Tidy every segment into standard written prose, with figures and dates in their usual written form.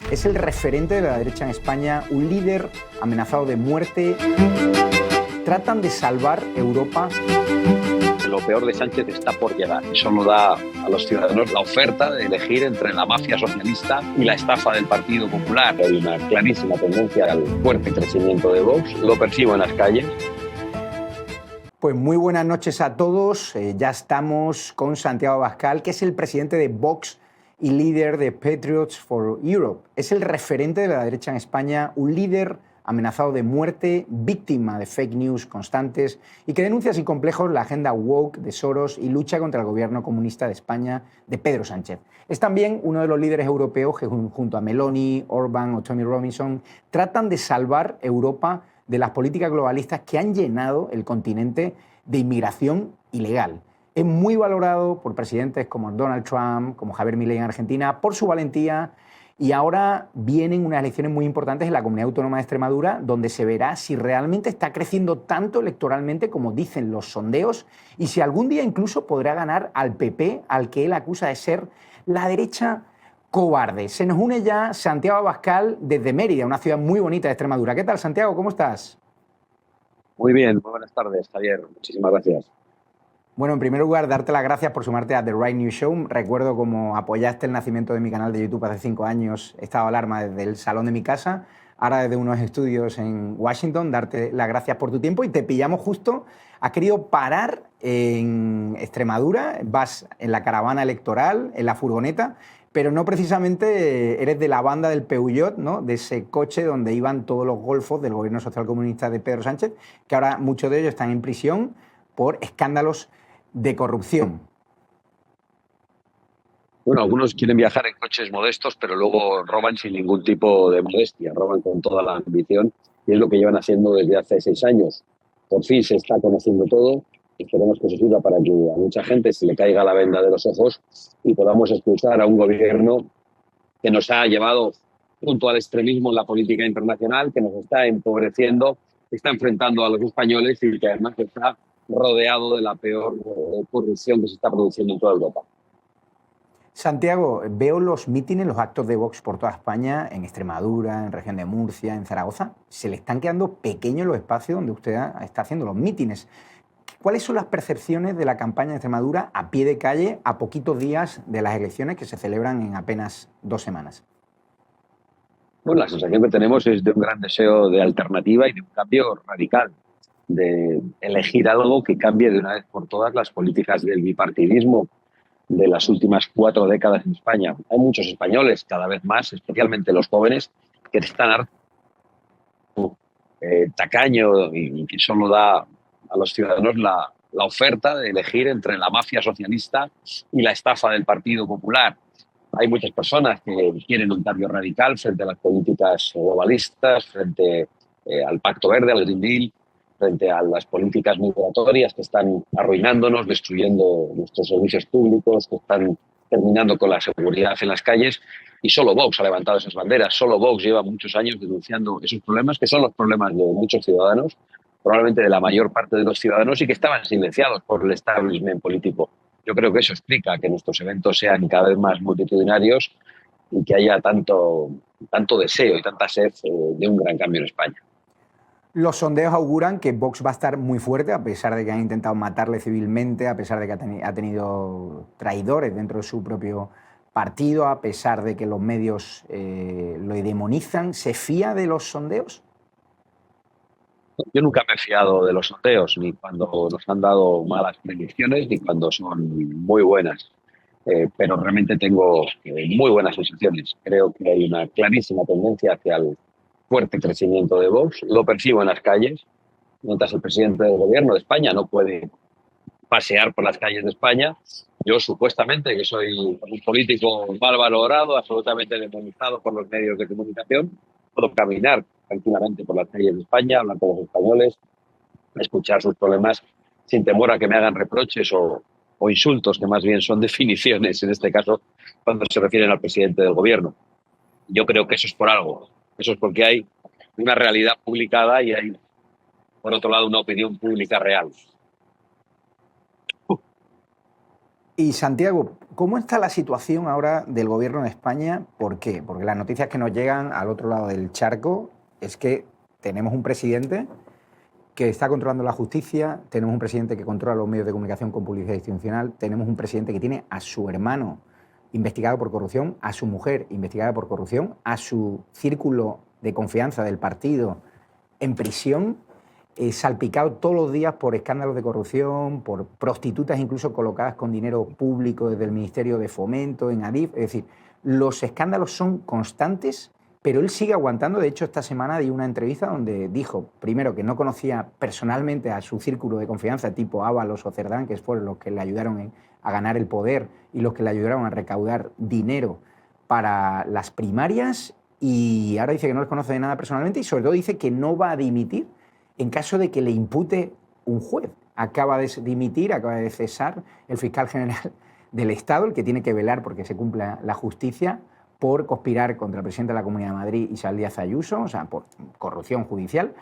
Es el referente de la derecha en España, un líder amenazado de muerte. Tratan de salvar Europa. Lo peor de Sánchez está por llegar. Eso no da a los ciudadanos la oferta de elegir entre la mafia socialista y la estafa del Partido Popular. Hay una clarísima tendencia al fuerte crecimiento de Vox. Lo percibo en las calles. Pues muy buenas noches a todos. Ya estamos con Santiago Abascal, que es el presidente de Vox y líder de Patriots for Europe. Es el referente de la derecha en España, un líder amenazado de muerte, víctima de fake news constantes y que denuncia sin complejos la agenda woke de Soros y lucha contra el gobierno comunista de España de Pedro Sánchez. Es también uno de los líderes europeos que junto a Meloni, Orbán o Tommy Robinson tratan de salvar Europa de las políticas globalistas que han llenado el continente de inmigración ilegal. Es muy valorado por presidentes como Donald Trump, como Javier Milei en Argentina, por su valentía. Y ahora vienen unas elecciones muy importantes en la Comunidad Autónoma de Extremadura, donde se verá si realmente está creciendo tanto electoralmente como dicen los sondeos y si algún día incluso podrá ganar al PP, al que él acusa de ser la derecha cobarde. Se nos une ya Santiago Abascal desde Mérida, una ciudad muy bonita de Extremadura. ¿Qué tal, Santiago? ¿Cómo estás? Muy bien, muy buenas tardes, Javier. Muchísimas gracias. Bueno, en primer lugar, darte las gracias por sumarte a The Right News Show. Recuerdo cómo apoyaste el nacimiento de mi canal de YouTube hace 5 años. Estaba alarma desde el salón de mi casa, ahora desde unos estudios en Washington. Darte las gracias por tu tiempo y te pillamos justo. Has querido parar en Extremadura, vas en la caravana electoral, en la furgoneta, pero no precisamente eres de la banda del Peugeot, ¿no? De ese coche donde iban todos los golfos del gobierno socialcomunista de Pedro Sánchez, que ahora muchos de ellos están en prisión por escándalos de corrupción. Bueno, algunos quieren viajar en coches modestos, pero luego roban sin ningún tipo de modestia, roban con toda la ambición y es lo que llevan haciendo desde hace 6 años. Por fin se está conociendo todo y esperemos que eso sirva para que a mucha gente se le caiga la venda de los ojos y podamos expulsar a un gobierno que nos ha llevado junto al extremismo en la política internacional, que nos está empobreciendo, que está enfrentando a los españoles y que además está rodeado de la peor corrupción que se está produciendo en toda Europa. Santiago, veo los mítines, los actos de Vox por toda España, en Extremadura, en región de Murcia, en Zaragoza. Se le están quedando pequeños los espacios donde usted está haciendo los mítines. ¿Cuáles son las percepciones de la campaña de Extremadura a pie de calle a poquitos días de las elecciones que se celebran en apenas 2 semanas? Bueno, la sensación que tenemos es de un gran deseo de alternativa y de un cambio radical, de elegir algo que cambie de una vez por todas las políticas del bipartidismo de las últimas 4 décadas en España. Hay muchos españoles, cada vez más, especialmente los jóvenes, que están hartos, tacaño y que solo da a los ciudadanos la oferta de elegir entre la mafia socialista y la estafa del Partido Popular. Hay muchas personas que quieren un cambio radical frente a las políticas globalistas, frente al Pacto Verde, al Green Deal, frente a las políticas migratorias que están arruinándonos, destruyendo nuestros servicios públicos, que están terminando con la seguridad en las calles. Y solo Vox ha levantado esas banderas. Solo Vox lleva muchos años denunciando esos problemas, que son los problemas de muchos ciudadanos, probablemente de la mayor parte de los ciudadanos, y que estaban silenciados por el establishment político. Yo creo que eso explica que nuestros eventos sean cada vez más multitudinarios y que haya tanto deseo y tanta sed de un gran cambio en España. Los sondeos auguran que Vox va a estar muy fuerte, a pesar de que han intentado matarle civilmente, a pesar de que ha tenido traidores dentro de su propio partido, a pesar de que los medios lo demonizan. ¿Se fía de los sondeos? Yo nunca me he fiado de los sondeos, ni cuando nos han dado malas predicciones, ni cuando son muy buenas. Pero realmente tengo muy buenas sensaciones. Creo que hay una clarísima tendencia hacia el fuerte crecimiento de Vox. Lo percibo en las calles. Mientras el presidente del gobierno de España no puede pasear por las calles de España, yo supuestamente, que soy un político mal valorado, absolutamente demonizado por los medios de comunicación, puedo caminar tranquilamente por las calles de España, hablar con los españoles, escuchar sus problemas sin temor a que me hagan reproches o insultos, que más bien son definiciones, en este caso, cuando se refieren al presidente del gobierno. Yo creo que eso es por algo. Eso es porque hay una realidad publicada y hay, por otro lado, una opinión pública real. Y Santiago, ¿cómo está la situación ahora del gobierno de España? ¿Por qué? Porque las noticias que nos llegan al otro lado del charco es que tenemos un presidente que está controlando la justicia, tenemos un presidente que controla los medios de comunicación con publicidad institucional, tenemos un presidente que tiene a su hermano investigado por corrupción, a su mujer investigada por corrupción, a su círculo de confianza del partido en prisión, salpicado todos los días por escándalos de corrupción, por prostitutas incluso colocadas con dinero público desde el Ministerio de Fomento, en Adif. Es decir, los escándalos son constantes, pero él sigue aguantando. De hecho, esta semana di una entrevista donde dijo, primero, que no conocía personalmente a su círculo de confianza, tipo Ábalos o Cerdán, que fueron los que le ayudaron a ganar el poder y los que le ayudaron a recaudar dinero para las primarias, y ahora dice que no les conoce de nada personalmente y sobre todo dice que no va a dimitir en caso de que le impute un juez. Acaba de dimitir, acaba de cesar el fiscal general del Estado, el que tiene que velar porque se cumpla la justicia, por conspirar contra el presidente de la Comunidad de Madrid, Isabel Díaz Ayuso, o sea, por corrupción judicial.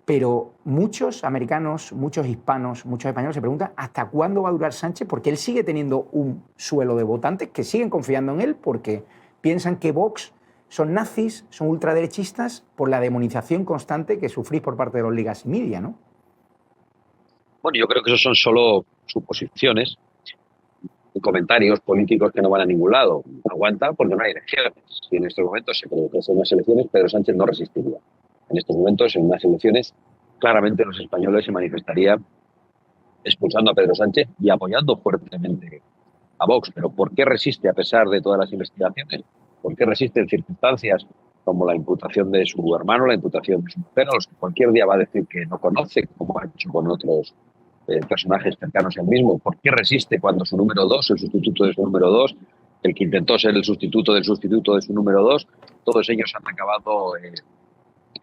Pero muchos americanos, muchos hispanos, muchos españoles se preguntan hasta cuándo va a durar Sánchez, porque él sigue teniendo un suelo de votantes que siguen confiando en él porque piensan que Vox son nazis, son ultraderechistas, por la demonización constante que sufrís por parte de los legacy media, ¿no? Bueno, yo creo que eso son solo suposiciones y comentarios políticos que no van a ningún lado. Aguanta porque no hay elecciones. Si en estos momentos se produjesen unas elecciones, Pedro Sánchez no resistiría. En estos momentos, en unas elecciones, claramente los españoles se manifestarían expulsando a Pedro Sánchez y apoyando fuertemente a Vox. Pero ¿por qué resiste a pesar de todas las investigaciones? ¿Por qué resiste en circunstancias como la imputación de su hermano, la imputación de su mujer, a los que cualquier día va a decir que no conoce, como ha hecho con otros personajes cercanos a él mismo? ¿Por qué resiste cuando su número 2, el sustituto de su número 2, el que intentó ser el sustituto de su número 2, todos ellos han acabado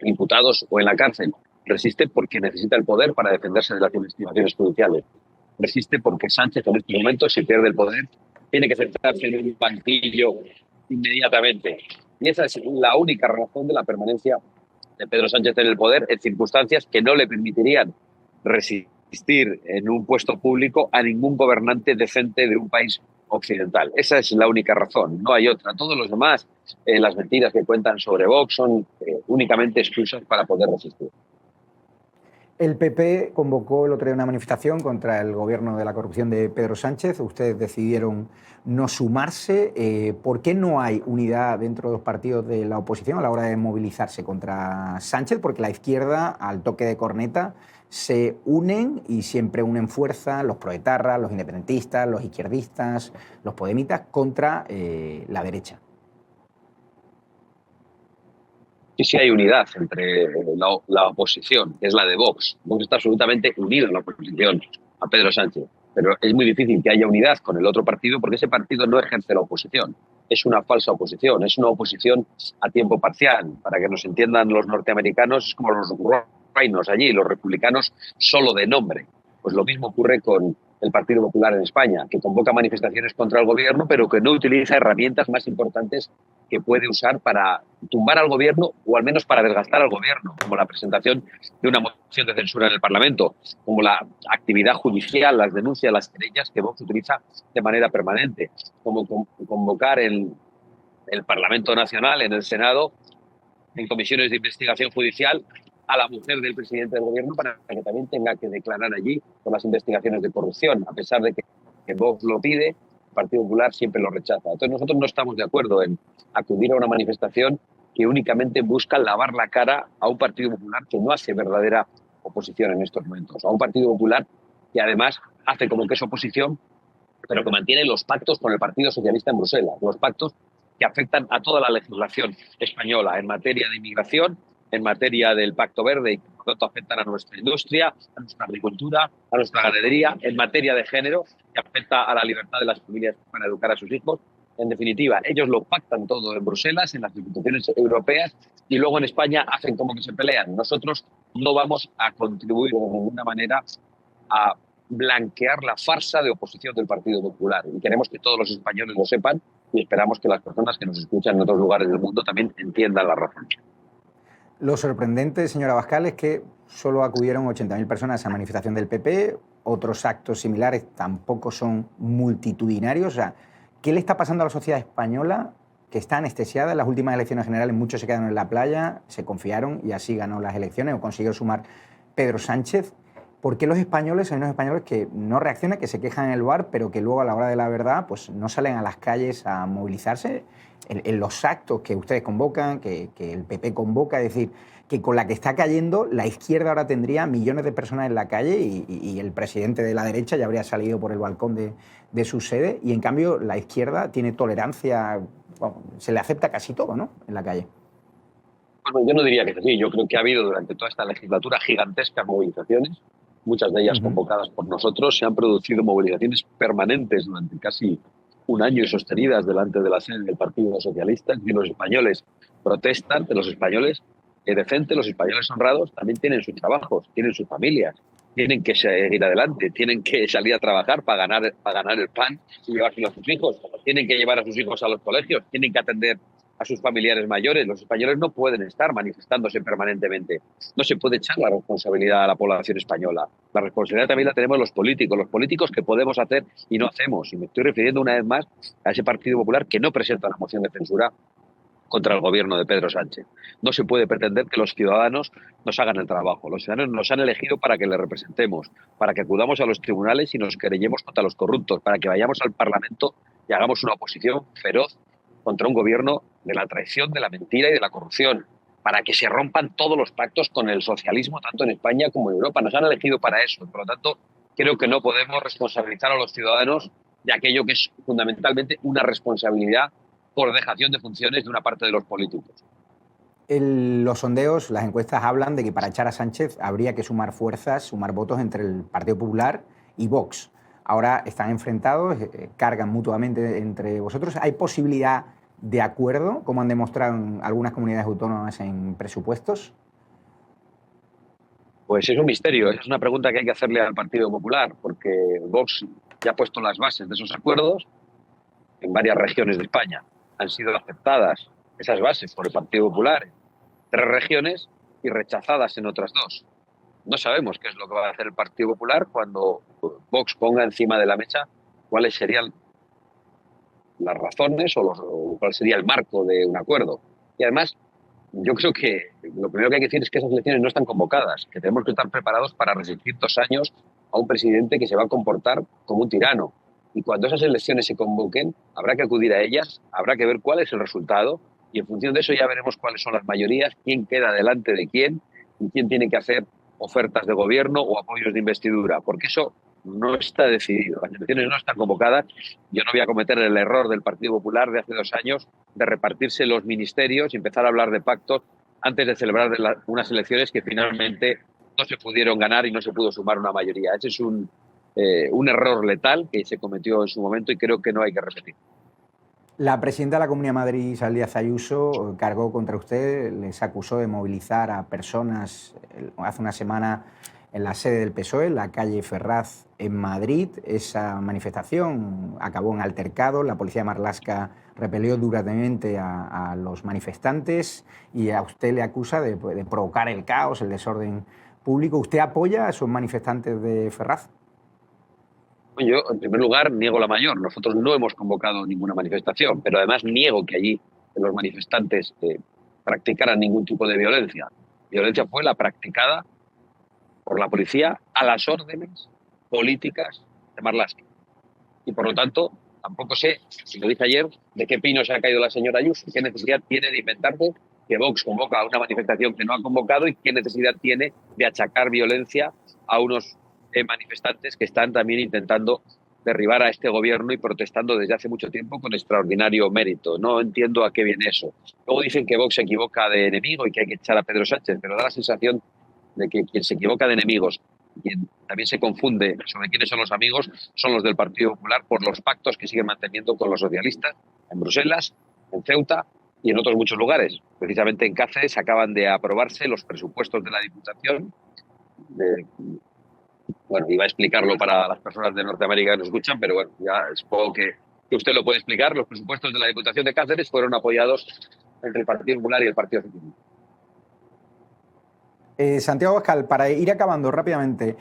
imputados o en la cárcel? Resiste porque necesita el poder para defenderse de las investigaciones judiciales. Resiste porque Sánchez en este momento, si pierde el poder, tiene que sentarse en un banquillo inmediatamente. Y esa es la única razón de la permanencia de Pedro Sánchez en el poder, en circunstancias que no le permitirían resistir en un puesto público a ningún gobernante decente de un país occidental. Esa es la única razón, no hay otra. Todos los demás, las mentiras que cuentan sobre Vox son únicamente excusas para poder resistir. El PP convocó el otro día una manifestación contra el gobierno de la corrupción de Pedro Sánchez. Ustedes decidieron no sumarse. ¿Por qué no hay unidad dentro de los partidos de la oposición a la hora de movilizarse contra Sánchez? Porque la izquierda, al toque de corneta, se unen y siempre unen fuerza los proetarras, los independentistas, los izquierdistas, los podemitas contra la derecha. Y sí hay unidad entre la oposición, que es la de Vox. Vox está absolutamente unido en la oposición a Pedro Sánchez. Pero es muy difícil que haya unidad con el otro partido porque ese partido no ejerce la oposición. Es una falsa oposición, es una oposición a tiempo parcial. Para que nos entiendan los norteamericanos, es como los reinos allí, los republicanos solo de nombre. Pues lo mismo ocurre con el Partido Popular en España, que convoca manifestaciones contra el gobierno, pero que no utiliza herramientas más importantes que puede usar para tumbar al gobierno o al menos para desgastar al gobierno, como la presentación de una moción de censura en el Parlamento, como la actividad judicial, las denuncias, las querellas que Vox utiliza de manera permanente, como convocar en el Parlamento Nacional, en el Senado, en comisiones de investigación judicial, a la mujer del presidente del gobierno para que también tenga que declarar allí por las investigaciones de corrupción, a pesar de que Vox lo pide, el Partido Popular siempre lo rechaza. Entonces nosotros no estamos de acuerdo en acudir a una manifestación que únicamente busca lavar la cara a un Partido Popular que no hace verdadera oposición en estos momentos, a un Partido Popular que además hace como que es oposición, pero que mantiene los pactos con el Partido Socialista en Bruselas, los pactos que afectan a toda la legislación española en materia de inmigración, en materia del Pacto Verde y que por tanto afectan a nuestra industria, a nuestra agricultura, a nuestra ganadería, en materia de género, que afecta a la libertad de las familias para educar a sus hijos. En definitiva, ellos lo pactan todo en Bruselas, en las instituciones europeas, y luego en España hacen como que se pelean. Nosotros no vamos a contribuir de ninguna manera a blanquear la farsa de oposición del Partido Popular. Y queremos que todos los españoles lo sepan y esperamos que las personas que nos escuchan en otros lugares del mundo también entiendan la razón. Lo sorprendente, señora Abascal, es que solo acudieron 80.000 personas a esa manifestación del PP. otros actos similares tampoco son multitudinarios. O sea, ¿qué le está pasando a la sociedad española que está anestesiada? En las últimas elecciones generales muchos se quedaron en la playa, se confiaron y así ganó las elecciones o consiguió sumar Pedro Sánchez. ¿Por qué los españoles, hay unos españoles que no reaccionan, que se quejan en el bar, pero que luego a la hora de la verdad pues no salen a las calles a movilizarse en los actos que ustedes convocan, que el PP convoca? Es decir, que con la que está cayendo, la izquierda ahora tendría millones de personas en la calle y el presidente de la derecha ya habría salido por el balcón de su sede, y en cambio la izquierda tiene tolerancia, bueno, se le acepta casi todo, ¿no?, en la calle. Bueno, yo no diría que es así. Yo creo que ha habido durante toda esta legislatura gigantescas movilizaciones, muchas de ellas convocadas por nosotros. Se han producido movilizaciones permanentes durante casi un año y sostenidas delante de la sede del Partido Socialista. Y los españoles protestan, los españoles decentes, los españoles honrados también tienen sus trabajos, tienen sus familias, tienen que seguir adelante, tienen que salir a trabajar para ganar el pan y llevárselo a sus hijos, tienen que llevar a sus hijos a los colegios, tienen que atender a sus familiares mayores. Los españoles no pueden estar manifestándose permanentemente. No se puede echar la responsabilidad a la población española. La responsabilidad también la tenemos los políticos que podemos hacer y no hacemos. Y me estoy refiriendo una vez más a ese Partido Popular que no presenta la moción de censura contra el gobierno de Pedro Sánchez. No se puede pretender que los ciudadanos nos hagan el trabajo. Los ciudadanos nos han elegido para que les representemos, para que acudamos a los tribunales y nos querellemos contra los corruptos, para que vayamos al Parlamento y hagamos una oposición feroz contra un gobierno de la traición, de la mentira y de la corrupción, para que se rompan todos los pactos con el socialismo, tanto en España como en Europa. Nos han elegido para eso. Por lo tanto, creo que no podemos responsabilizar a los ciudadanos de aquello que es fundamentalmente una responsabilidad por dejación de funciones de una parte de los políticos. Los sondeos, las encuestas hablan de que para echar a Sánchez habría que sumar fuerzas, sumar votos entre el Partido Popular y Vox. Ahora están enfrentados, cargan mutuamente entre vosotros. ¿Hay posibilidad de acuerdo, como han demostrado en algunas comunidades autónomas en presupuestos? Pues es un misterio, es una pregunta que hay que hacerle al Partido Popular, porque Vox ya ha puesto las bases de esos acuerdos en varias regiones de España. Han sido aceptadas esas bases por el Partido Popular en 3 regiones y rechazadas en otras 2. No sabemos qué es lo que va a hacer el Partido Popular cuando Vox ponga encima de la mesa cuáles serían las razones o cuál sería el marco de un acuerdo. Y además, yo creo que lo primero que hay que decir es que esas elecciones no están convocadas, que tenemos que estar preparados para resistir 2 años a un presidente que se va a comportar como un tirano. Y cuando esas elecciones se convoquen, habrá que acudir a ellas, habrá que ver cuál es el resultado y en función de eso ya veremos cuáles son las mayorías, quién queda delante de quién y quién tiene que hacer ofertas de gobierno o apoyos de investidura, porque eso no está decidido. Las elecciones no están convocadas. Yo no voy a cometer el error del Partido Popular de hace 2 años de repartirse los ministerios y empezar a hablar de pactos antes de celebrar unas elecciones que finalmente no se pudieron ganar y no se pudo sumar una mayoría. Ese es un error letal que se cometió en su momento y creo que no hay que repetir. La presidenta de la Comunidad de Madrid, Isabel Díaz Ayuso, cargó contra usted, les acusó de movilizar a personas hace una semana en la sede del PSOE, en la calle Ferraz, en Madrid. Esa manifestación acabó en altercado. La policía de Marlaska repelió duramente a los manifestantes y a usted le acusa de provocar el caos, el desorden público. ¿Usted apoya a esos manifestantes de Ferraz? Yo, en primer lugar, niego la mayor. Nosotros no hemos convocado ninguna manifestación, pero además niego que allí los manifestantes practicaran ningún tipo de violencia. Violencia fue la practicada por la policía a las órdenes políticas de Marlaska. Y por lo tanto, tampoco sé, si lo dije ayer, de qué pino se ha caído la señora Ayuso, qué necesidad tiene de inventarse que Vox convoca a una manifestación que no ha convocado y qué necesidad tiene de achacar violencia a unos manifestantes que están también intentando derribar a este gobierno y protestando desde hace mucho tiempo con extraordinario mérito. No entiendo a qué viene eso. Luego dicen que Vox se equivoca de enemigo y que hay que echar a Pedro Sánchez, pero da la sensación de que quien se equivoca de enemigos, quien también se confunde sobre quiénes son los amigos, son los del Partido Popular por los pactos que siguen manteniendo con los socialistas en Bruselas, en Ceuta y en otros muchos lugares. Precisamente en Cáceres acaban de aprobarse los presupuestos de la Diputación. Bueno, iba a explicarlo para las personas de Norteamérica que nos escuchan, pero bueno, ya supongo que usted lo puede explicar. Los presupuestos de la Diputación de Cáceres fueron apoyados entre el Partido Popular y el Partido Socialista. Santiago Abascal, para ir acabando rápidamente,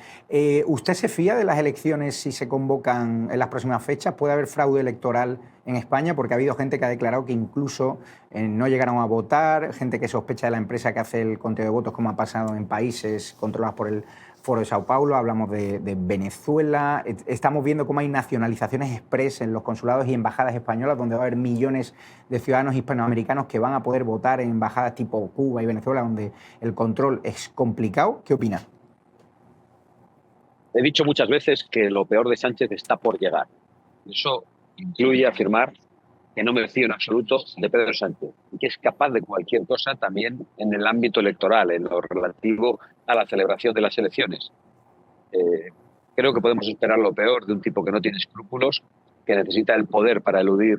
¿usted se fía de las elecciones si se convocan en las próximas fechas? ¿Puede haber fraude electoral en España? Porque ha habido gente que ha declarado que incluso no llegaron a votar, gente que sospecha de la empresa que hace el conteo de votos, como ha pasado en países controlados por el Foro de Sao Paulo, hablamos de Venezuela. Estamos viendo cómo hay nacionalizaciones express en los consulados y embajadas españolas, donde va a haber millones de ciudadanos hispanoamericanos que van a poder votar en embajadas tipo Cuba y Venezuela, donde el control es complicado. ¿Qué opina? He dicho muchas veces que lo peor de Sánchez está por llegar. Eso incluye afirmar que no me fío en absoluto de Pedro Sánchez y que es capaz de cualquier cosa también en el ámbito electoral, en lo relativo a la celebración de las elecciones. Creo que podemos esperar lo peor de un tipo que no tiene escrúpulos, que necesita el poder para eludir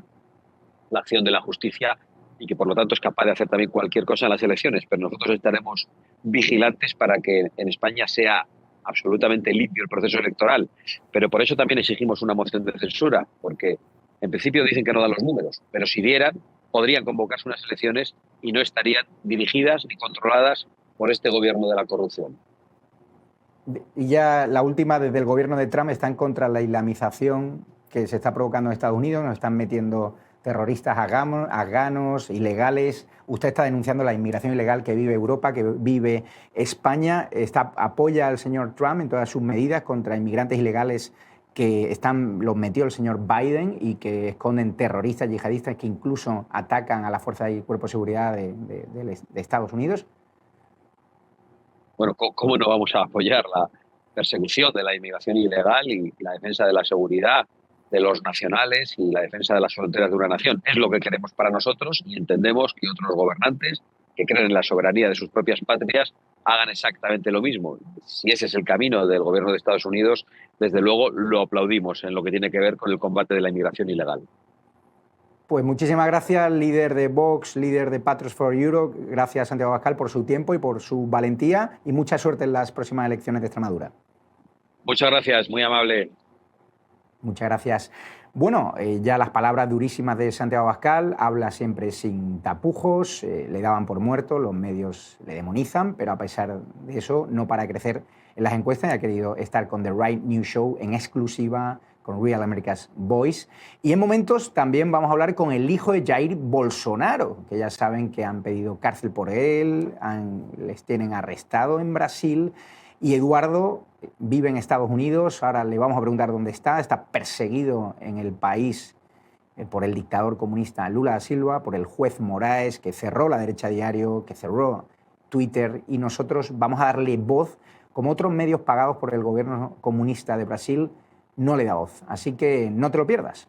la acción de la justicia y que por lo tanto es capaz de hacer también cualquier cosa en las elecciones. Pero nosotros estaremos vigilantes para que en España sea absolutamente limpio el proceso electoral. Pero por eso también exigimos una moción de censura, porque en principio dicen que no dan los números, pero si dieran, podrían convocarse unas elecciones y no estarían dirigidas ni controladas por este gobierno de la corrupción. Y ya la última, desde el gobierno de Trump, están contra la islamización que se está provocando en Estados Unidos, nos están metiendo terroristas afganos, ilegales. Usted está denunciando la inmigración ilegal que vive Europa, que vive España. Apoya al señor Trump en todas sus medidas contra inmigrantes ilegales que los metió el señor Biden y que esconden terroristas yihadistas que incluso atacan a la fuerza y cuerpo de seguridad de Estados Unidos. Bueno, ¿cómo no vamos a apoyar la persecución de la inmigración ilegal y la defensa de la seguridad de los nacionales y la defensa de las fronteras de una nación? Es lo que queremos para nosotros y entendemos que otros gobernantes que creen en la soberanía de sus propias patrias hagan exactamente lo mismo. Si ese es el camino del gobierno de Estados Unidos, desde luego lo aplaudimos en lo que tiene que ver con el combate de la inmigración ilegal. Pues muchísimas gracias, líder de Vox, líder de Patriots for Europe. Gracias, Santiago Abascal, por su tiempo y por su valentía y mucha suerte en las próximas elecciones de Extremadura. Muchas gracias, muy amable. Muchas gracias. Bueno, ya las palabras durísimas de Santiago Abascal, habla siempre sin tapujos, le daban por muerto, los medios le demonizan, pero a pesar de eso no para de crecer en las encuestas y ha querido estar con The Right News Show en exclusiva con Real America's Voice. Y en momentos también vamos a hablar con el hijo de Jair Bolsonaro, que ya saben que han pedido cárcel por él, les tienen arrestado en Brasil. Y Eduardo vive en Estados Unidos, ahora le vamos a preguntar dónde está perseguido en el país por el dictador comunista Lula da Silva, por el juez Moraes, que cerró La Derecha Diario, que cerró Twitter, y nosotros vamos a darle voz, como otros medios pagados por el gobierno comunista de Brasil no le da voz. Así que no te lo pierdas.